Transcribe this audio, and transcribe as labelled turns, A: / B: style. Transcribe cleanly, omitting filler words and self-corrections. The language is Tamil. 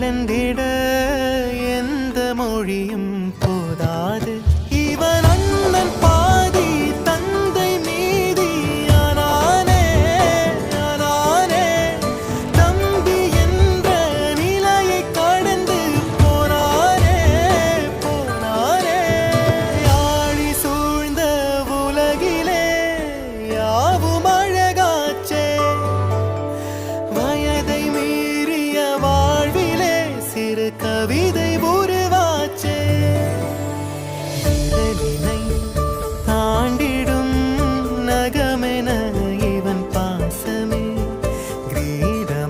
A: பிறந்திட எந்த மொழியும் போதாது. இவன் அண்ணன் பாதி தந்தை மீதி ஆனானே ஆனானே. தம்பி என்ற நிலையை கடந்து போனானே போனானே. யாழி சூழ்ந்த உலகிலே யாவும் அழகாச்சே. வயதை மீறிய வாழ்விலே சிறு கவிதை